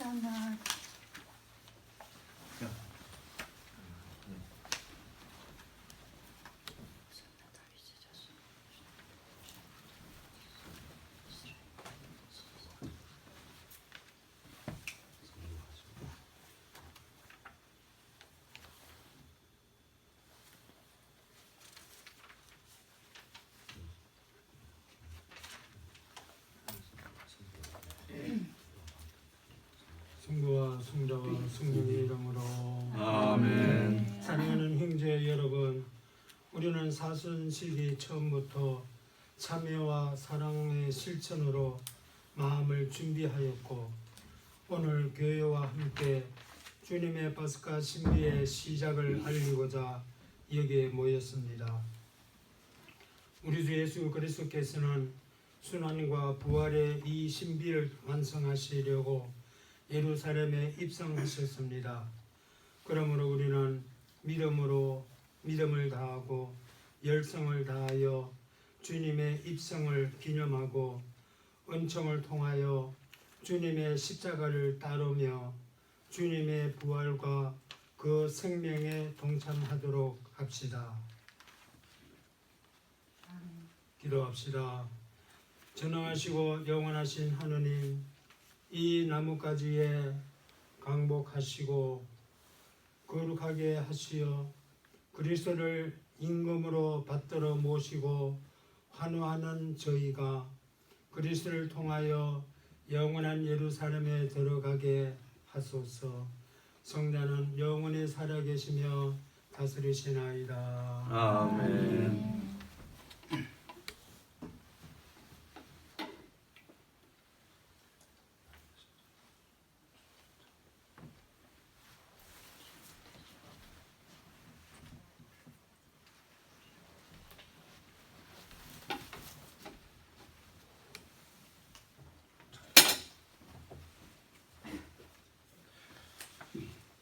호산나. 성부와 성자와 성령의 이름으로 아멘. 사랑하는 형제 여러분, 우리는 사순시기 처음부터 참여와 사랑의 실천으로 마음을 준비하였고 오늘 교회와 함께 주님의 파스카 신비의 시작을 알리고자 여기에 모였습니다. 우리 주 예수 그리스도께서는 순환과 부활의 이 신비를 완성하시려고 예루살렘에 입성하셨습니다. 그러므로 우리는 믿음을 다하고 열성을 다하여 주님의 입성을 기념하고 은총을 통하여 주님의 십자가를 따르며 주님의 부활과 그 생명에 동참하도록 합시다. 기도합시다. 전능하시고 영원하신 하느님, 이 나뭇가지에 강복하시고 거룩하게 하시어 그리스도를 임금으로 받들어 모시고 환호하는 저희가 그리스도를 통하여 영원한 예루살렘에 들어가게 하소서. 성자는 영원히 살아계시며 다스리시나이다. 아멘.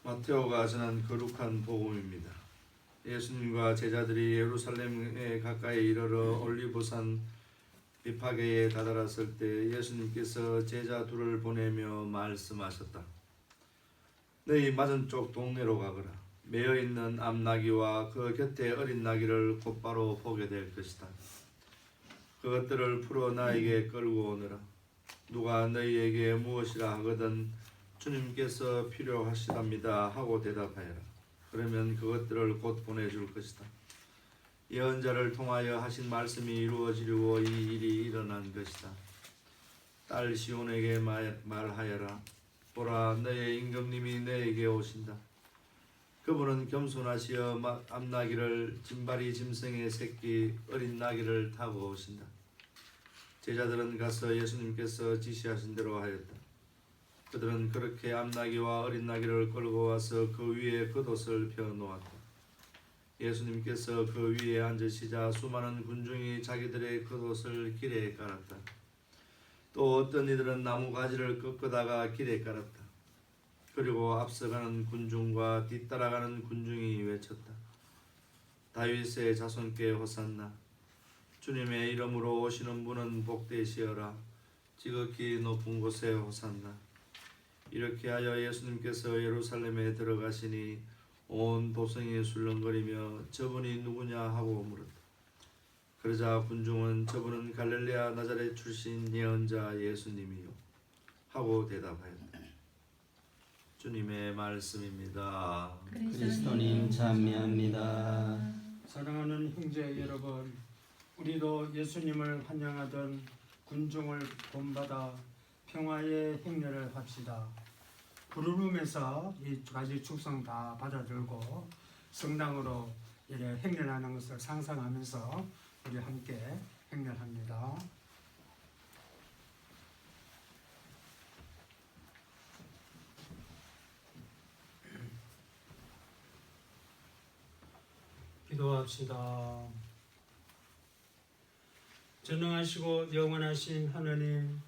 마테오가 전한 거룩한 복음입니다. 예수님과 제자들이 예루살렘에 가까이 이르러 올리브산 비파게에 다다랐을 때 예수님께서 제자 둘을 보내며 말씀하셨다. 너희 맞은쪽 동네로 가거라. 매어있는 암나귀와 그 곁에 어린 나귀를 곧바로 보게 될 것이다. 그것들을 풀어 나에게 끌고 오너라. 누가 너희에게 무엇이라 하거든 주님께서 필요하시답니다 하고 대답하여라. 그러면 그것들을 곧 보내줄 것이다. 예언자를 통하여 하신 말씀이 이루어지려고 이 일이 일어난 것이다. 딸 시온에게 말하여라. 보라, 너의 임금님이 너에게 오신다. 그분은 겸손하시어 암나귀를 짐바리 짐승의 새끼 어린 나귀를 타고 오신다. 제자들은 가서 예수님께서 지시하신 대로 하였다. 그들은 그렇게 암나귀와 어린 나귀를 끌고 와서 그 위에 겉옷을 펴놓았다. 예수님께서 그 위에 앉으시자 수많은 군중이 자기들의 겉옷을 길에 깔았다. 또 어떤 이들은 나무 가지를 꺾어다가 길에 깔았다. 그리고 앞서가는 군중과 뒤따라가는 군중이 외쳤다. 다윗의 자손께 호산나. 주님의 이름으로 오시는 분은 복되시어라. 지극히 높은 곳에 호산나. 이렇게 하여 예수님께서 예루살렘에 들어가시니 온 도성이 술렁거리며 저분이 누구냐 하고 물었다. 그러자 군중은 저분은 갈릴레아 나자렛 출신 예언자 예수님이요 하고 대답하였다. 주님의 말씀입니다. 그리스도님 찬미합니다. 사랑하는 형제 여러분, 우리도 예수님을 환영하던 군중을 본받아 평화의 행렬을 합시다. 부르름에서 이 두 가지 축성 다 받아들고 성당으로 이래 행렬하는 것을 상상하면서 우리 함께 행렬합니다. 기도합시다. 전능하시고 영원하신 하느님,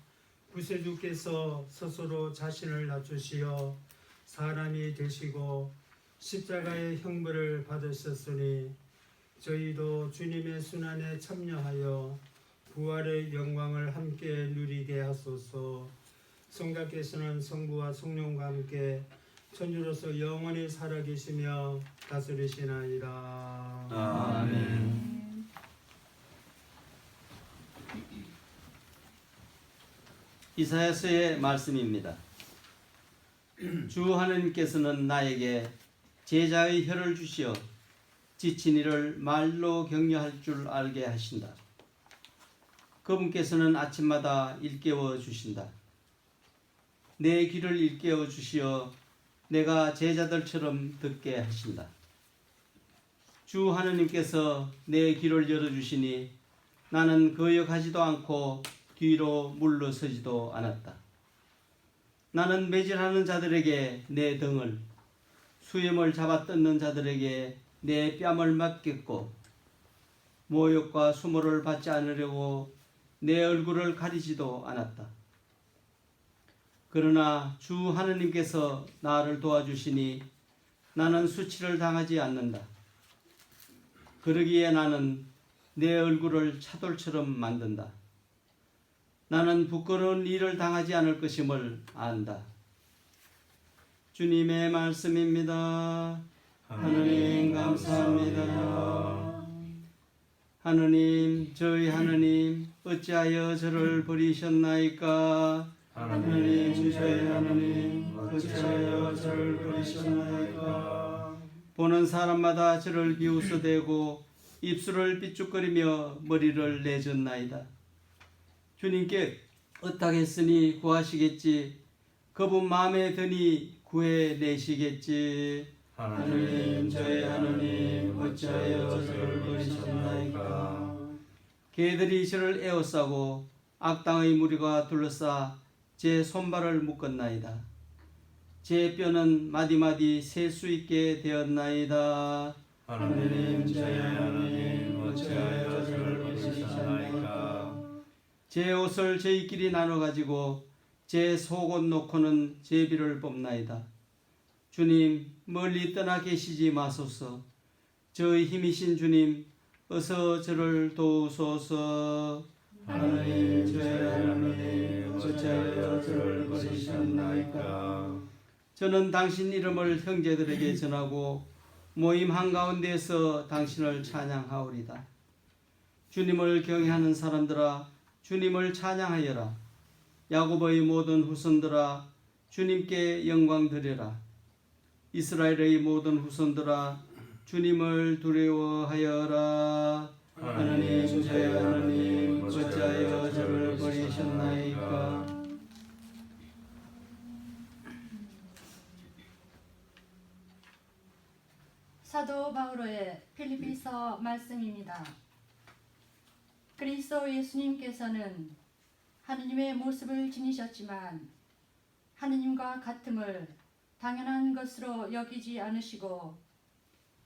구세주께서 스스로 자신을 낮추시어 사람이 되시고 십자가의 형벌을 받으셨으니 저희도 주님의 순환에 참여하여 부활의 영광을 함께 누리게 하소서. 성자께서는 성부와 성령과 함께 천주로서 영원히 살아계시며 다스리시나이다. 아멘. 이사야서의 말씀입니다. 주 하나님께서는 나에게 제자의 혀를 주시어 지친 이를 말로 격려할 줄 알게 하신다. 그분께서는 아침마다 일깨워 주신다. 내 귀를 일깨워 주시어 내가 제자들처럼 듣게 하신다. 주 하나님께서 내 귀를 열어주시니 나는 거역하지도 않고 뒤로 물러서지도 않았다. 나는 매질하는 자들에게 내 등을, 수염을 잡아 뜯는 자들에게 내 뺨을 맡겼고, 모욕과 수모를 받지 않으려고 내 얼굴을 가리지도 않았다. 그러나 주 하나님께서 나를 도와주시니 나는 수치를 당하지 않는다. 그러기에 나는 내 얼굴을 차돌처럼 만든다. 나는 부끄러운 일을 당하지 않을 것임을 안다. 주님의 말씀입니다. 하느님 감사합니다. 하느님, 저희 하느님, 어찌하여 저를 버리셨나이까? 하느님, 저희 하느님, 어찌하여 저를 버리셨나이까? 보는 사람마다 저를 비웃어대고 입술을 삐죽거리며 머리를 내젓나이다. 주님께 의탁했으니 구하시겠지. 그분 마음에 드니 구해내시겠지. 하느님, 저희 하느님, 어찌하여 저를 버리셨나이까? 개들이 저를 에워싸고 악당의 무리가 둘러싸 제 손발을 묶었나이다. 제 뼈는 마디마디 셀 수 있게 되었나이다. 하느님, 저희 하느님, 어찌하여 저를 버리셨나이까? 제 옷을 저희끼리 나눠 가지고 제 속옷 놓고는 제비를 뽑나이다. 주님, 멀리 떠나 계시지 마소서. 저의 힘이신 주님, 어서 저를 도우소서. 하느님, 저희 하느님, 어찌하여 저를 버리셨나이까? 저는 당신 이름을 형제들에게 전하고 모임 한가운데에서 당신을 찬양하오리다. 주님을 경외하는 사람들아, 주님을 찬양하여라. 야곱의 모든 후손들아, 주님께 영광 드려라. 이스라엘의 모든 후손들아, 주님을 두려워하여라. 하느님, 저희 하느님, 어찌하여 저를 버리셨나이까? 사도 바오로의 필리피서 말씀입니다. 그리스도 예수님께서는 하느님의 모습을 지니셨지만 하느님과 같음을 당연한 것으로 여기지 않으시고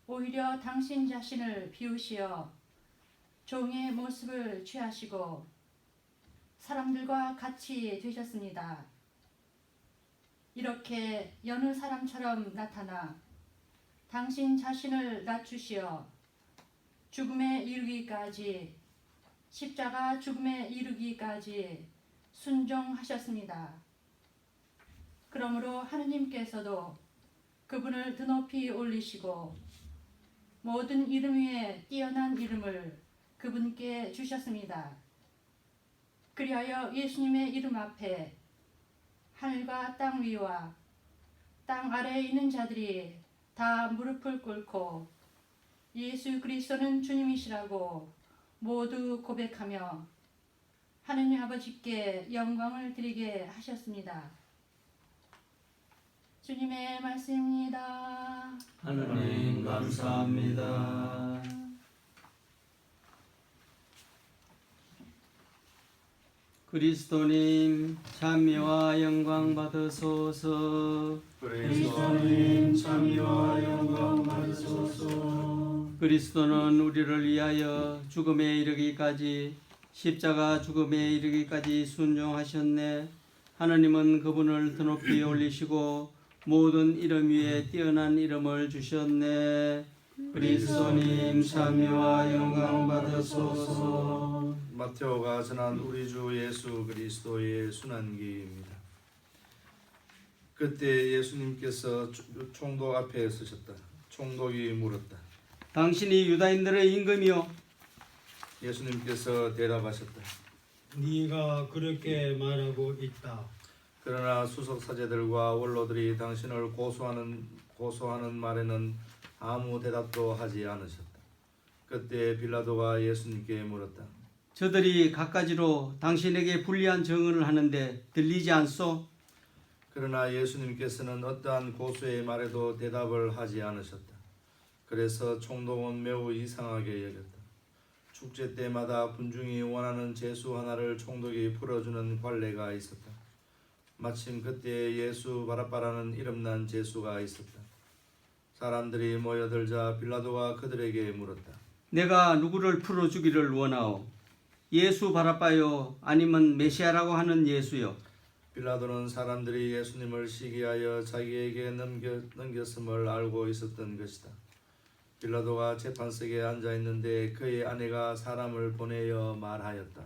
오히려 당신 자신을 비우시어 종의 모습을 취하시고 사람들과 같이 되셨습니다. 이렇게 여느 사람처럼 나타나 당신 자신을 낮추시어 죽음에 이르기까지, 십자가 죽음에 이르기까지 순종하셨습니다. 그러므로 하느님께서도 그분을 드높이 올리시고 모든 이름 위에 뛰어난 이름을 그분께 주셨습니다. 그리하여 예수님의 이름 앞에 하늘과 땅 위와 땅 아래에 있는 자들이 다 무릎을 꿇고 예수 그리스도는 주님이시라고 모두 고백하며 하느님 아버지께 영광을 드리게 하셨습니다. 주님의 말씀입니다. 하느님 감사합니다. 그리스도님 찬미와 영광 받으소서. 그리스도님 찬미와 영광 받으소서. 그리스도는 우리를 위하여 죽음에 이르기까지, 십자가 죽음에 이르기까지 순종하셨네. 하느님은 그분을 드높이 올리시고 모든 이름 위에 뛰어난 이름을 주셨네. 그리스도님 찬미와 영광 받으소서. 마테오가 전한 우리 주 예수 그리스도의 순환기입니다. 그때 예수님께서 총독 앞에 서셨다. 총독이 물었다. 당신이 유다인들의 임금이요? 예수님께서 대답하셨다. 네가 그렇게 말하고 있다. 그러나 수석 사제들과 원로들이 당신을 고소하는 말에는 아무 대답도 하지 않으셨다. 그때 빌라도가 예수님께 물었다. 저들이 갖가지로 당신에게 불리한 증언을 하는데 들리지 않소? 그러나 예수님께서는 어떠한 고소의 말에도 대답을 하지 않으셨다. 그래서 총독은 매우 이상하게 여겼다. 축제 때마다 군중이 원하는 제수 하나를 총독이 풀어주는 관례가 있었다. 마침 그때 예수 바라바라는 이름난 제수가 있었다. 사람들이 모여들자 빌라도가 그들에게 물었다. 내가 누구를 풀어주기를 원하오? 예수 바라바요? 아니면 메시아라고 하는 예수요? 빌라도는 사람들이 예수님을 시기하여 자기에게 넘겼음을 알고 있었던 것이다. 빌라도가 재판석에 앉아 있는데 그의 아내가 사람을 보내어 말하였다.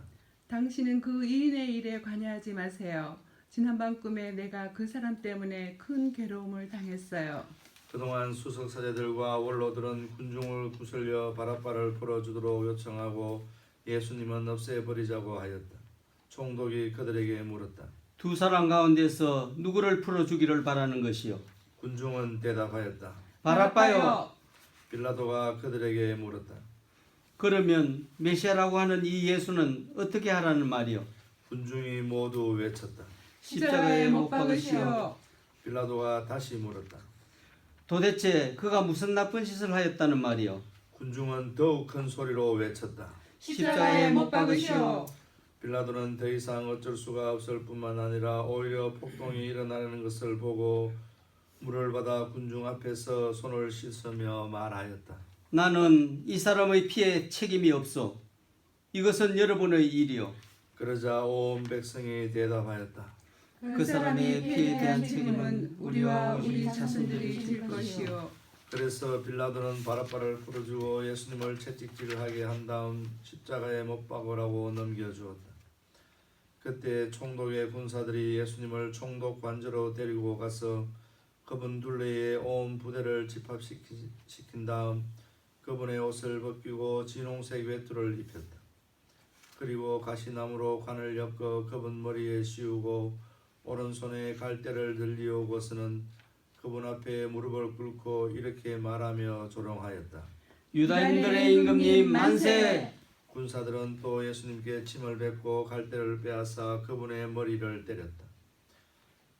당신은 그 이인의 일에 관여하지 마세요. 지난밤 꿈에 내가 그 사람 때문에 큰 괴로움을 당했어요. 그동안 수석 사제들과 원로들은 군중을 구슬려 바라바를 풀어주도록 요청하고 예수님은 없애버리자고 하였다. 총독이 그들에게 물었다. 두 사람 가운데서 누구를 풀어주기를 바라는 것이요? 군중은 대답하였다. 바라바요. 빌라도가 그들에게 물었다. 그러면 메시아라고 하는 이 예수는 어떻게 하라는 말이요? 군중이 모두 외쳤다. 십자가에 못 박으시오. 빌라도가 다시 물었다. 도대체 그가 무슨 나쁜 짓을 하였다는 말이요? 군중은 더욱 큰 소리로 외쳤다. 십자가에 못 박으시오. 빌라도는 더 이상 어쩔 수가 없을 뿐만 아니라 오히려 폭동이 일어나는 것을 보고 물을 받아 군중 앞에서 손을 씻으며 말하였다. 나는 이 사람의 피에 책임이 없소. 이것은 여러분의 일이요. 그러자 온 백성이 대답하였다. 그 사람의 피에 대한 책임은 우리와 우리 자손들이 질 것이요. 그래서 빌라도는 바라바를 풀어주고 예수님을 채찍질하게 한 다음 십자가에 못 박으라고 넘겨주었다. 그때 총독의 군사들이 예수님을 총독 관저로 데리고 가서 그분 둘레에 온 부대를 집합시킨 다음 그분의 옷을 벗기고 진홍색 외투를 입혔다. 그리고 가시나무로 관을 엮어 그분 머리에 씌우고 오른손에 갈대를 들리우고서는 그분 앞에 무릎을 꿇고 이렇게 말하며 조롱하였다. 유다인들의 임금님 만세! 군사들은 또 예수님께 침을 뱉고 갈대를 빼앗아 그분의 머리를 때렸다.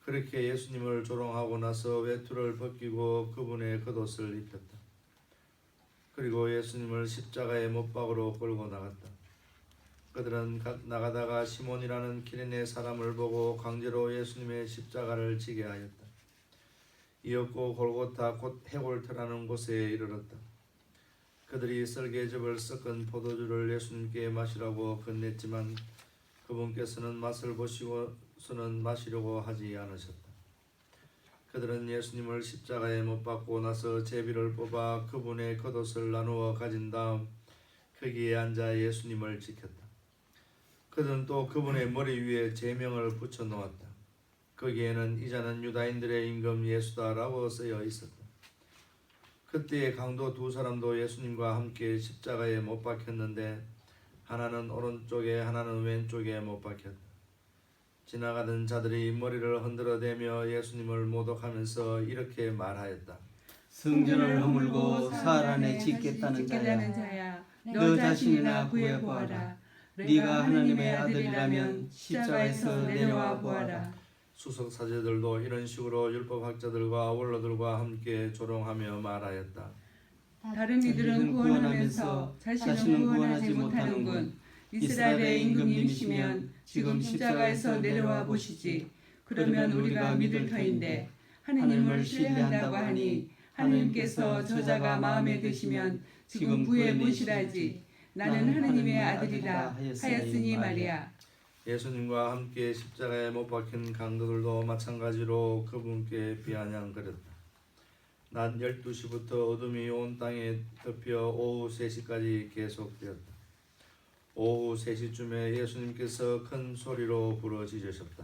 그렇게 예수님을 조롱하고 나서 외투를 벗기고 그분의 겉옷을 입혔다. 그리고 예수님을 십자가에 못 박으러 끌고 나갔다. 그들은 나가다가 시몬이라는 기레네 사람을 보고 강제로 예수님의 십자가를 지게 하였다. 이었고 골고타 곧 해골터라는 곳에 이르렀다. 그들이 썰개즙을 섞은 포도주를 예수님께 마시라고 건넸지만 그분께서는 맛을 보시고서는 마시려고 하지 않으셨다. 그들은 예수님을 십자가에 못 박고 나서 제비를 뽑아 그분의 겉옷을 나누어 가진 다음 거기에 앉아 예수님을 지켰다. 그들은 또 그분의 머리 위에 제명을 붙여 놓았다. 거기에는 이자는 유다인들의 임금 예수다라고 쓰여 있었다. 그때의 강도 두 사람도 예수님과 함께 십자가에 못 박혔는데 하나는 오른쪽에 하나는 왼쪽에 못 박혔다. 지나가던 자들이 머리를 흔들어대며 예수님을 모독하면서 이렇게 말하였다. 성전을 허물고 사흘 안에 짓겠다는 자야, 너 자신이나 구해보아라. 네가 하나님의 아들이라면 십자가에서 내려와 보아라. 수석 사제들도 이런 식으로 율법학자들과 원로들과 함께 조롱하며 말하였다. 다른 이들은 구원하면서 자신은 구원하지 못하는군. 이스라엘의 임금님이시면 지금 십자가에서 내려와 보시지. 그러면 우리가 믿을 터인데 하느님을 신뢰한다고 하니 하느님께서 저자가 마음에 드시면 지금 구해 보시라지. 나는 하느님의 아들이라 하였으니 말이야. 예수님과 함께 십자가에 못 박힌 강도들도 마찬가지로 그분께 비아냥거렸다. 낮 12시부터 어둠이 온 땅에 덮여 오후 3시까지 계속되었다. 오후 3시쯤에 예수님께서 큰 소리로 부르짖으셨다.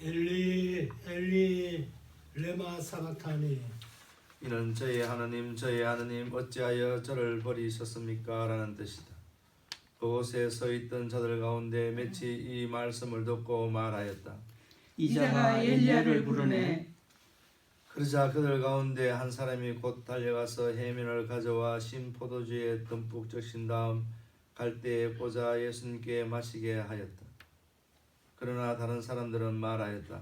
엘리 엘리 레마 사바타니 이는 저의 하나님 어찌하여 저를 버리셨습니까? 라는 뜻이다. 그곳에 서 있던 자들 가운데 몇이 이 말씀을 듣고 말하였다. 이자가 엘리야를 부르네. 그러자 그들 가운데 한 사람이 곧 달려가서 해면을 가져와 신 포도주에 듬뿍 적신 다음 갈대에 꽂아 예수님께 마시게 하였다. 그러나 다른 사람들은 말하였다.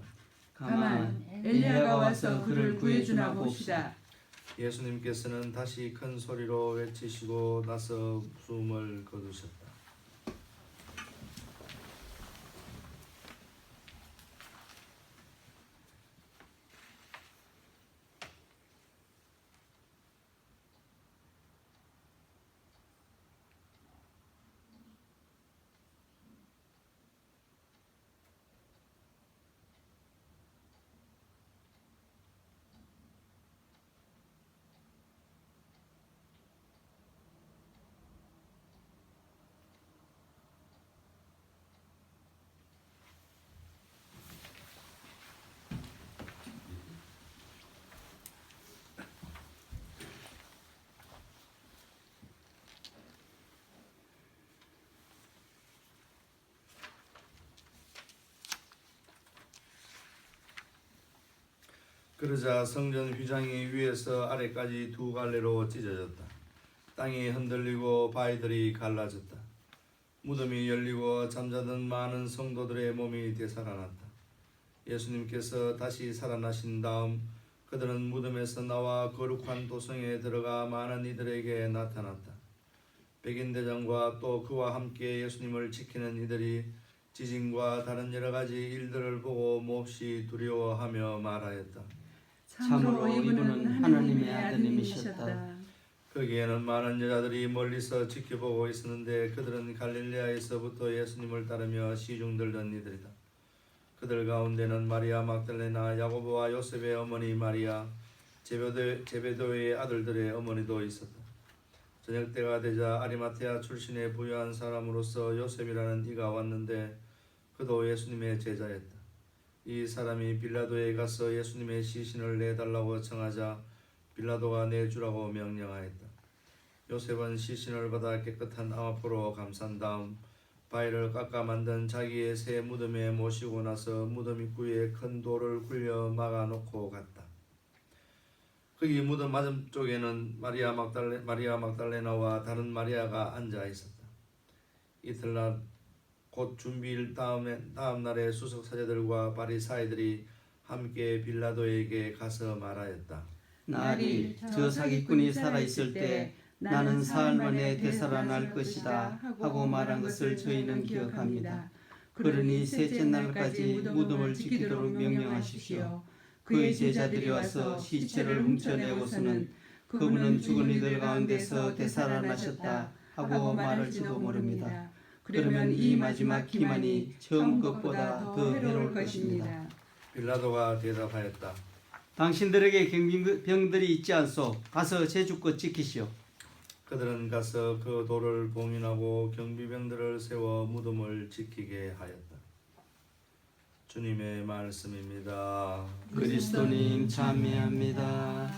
가만 엘리야가 와서 그를 구해주나 봅시다. 예수님께서는 다시 큰 소리로 외치시고 나서 숨을 거두셨다. 그러자 성전 휘장이 위에서 아래까지 두 갈래로 찢어졌다. 땅이 흔들리고 바위들이 갈라졌다. 무덤이 열리고 잠자던 많은 성도들의 몸이 되살아났다. 예수님께서 다시 살아나신 다음 그들은 무덤에서 나와 거룩한 도성에 들어가 많은 이들에게 나타났다. 백인대장과 또 그와 함께 예수님을 지키는 이들이 지진과 다른 여러 가지 일들을 보고 몹시 두려워하며 말하였다. 참으로 이분은 하나님의 아드님이셨다. 거기에는 많은 여자들이 멀리서 지켜보고 있었는데 그들은 갈릴레아에서부터 예수님을 따르며 시중들던 이들이다. 그들 가운데는 마리아 막달레나, 야고보와 요셉의 어머니 마리아, 제베도의 아들들의 어머니도 있었다. 저녁 때가 되자 아리마테아 출신의 부유한 사람으로서 요셉이라는 이가 왔는데 그도 예수님의 제자였다. 이 사람이 빌라도에 가서 예수님의 시신을 내달라고 청하자 빌라도가 내주라고 명령하였다. 요셉은 시신을 받아 깨끗한 암포로 감싼 다음 바위를 깎아 만든 자기의 새 무덤에 모시고 나서 무덤 입구에 큰 돌을 굴려 막아놓고 갔다. 거기 무덤 맞은쪽에는 마리아 막달레나와 다른 마리아가 앉아 있었다. 이틀날 곧 준비일 다음 날에 수석 사제들과 바리사이들이 함께 빌라도에게 가서 말하였다. 날이 저 사기꾼이 살아있을 때 나는 사흘 만에 되살아날 것이다 하고 말한 것을 저희는 기억합니다. 그러니 셋째 날까지 무덤을 지키도록 명령하십시오. 그의 제자들이 와서 시체를 훔쳐내고서는 그분은 죽은 이들 가운데서 되살아나셨다 하고 말할지도 모릅니다. 그러면 이 마지막 기만이 처음 것보다 더 해로울 것입니다. 빌라도가 대답하였다. 당신들에게 경비병들이 있지 않소. 가서 제주껏 지키시오. 그들은 가서 그 돌을 봉인하고 경비병들을 세워 무덤을 지키게 하였다. 주님의 말씀입니다. 그리스도님 참여합니다. 아.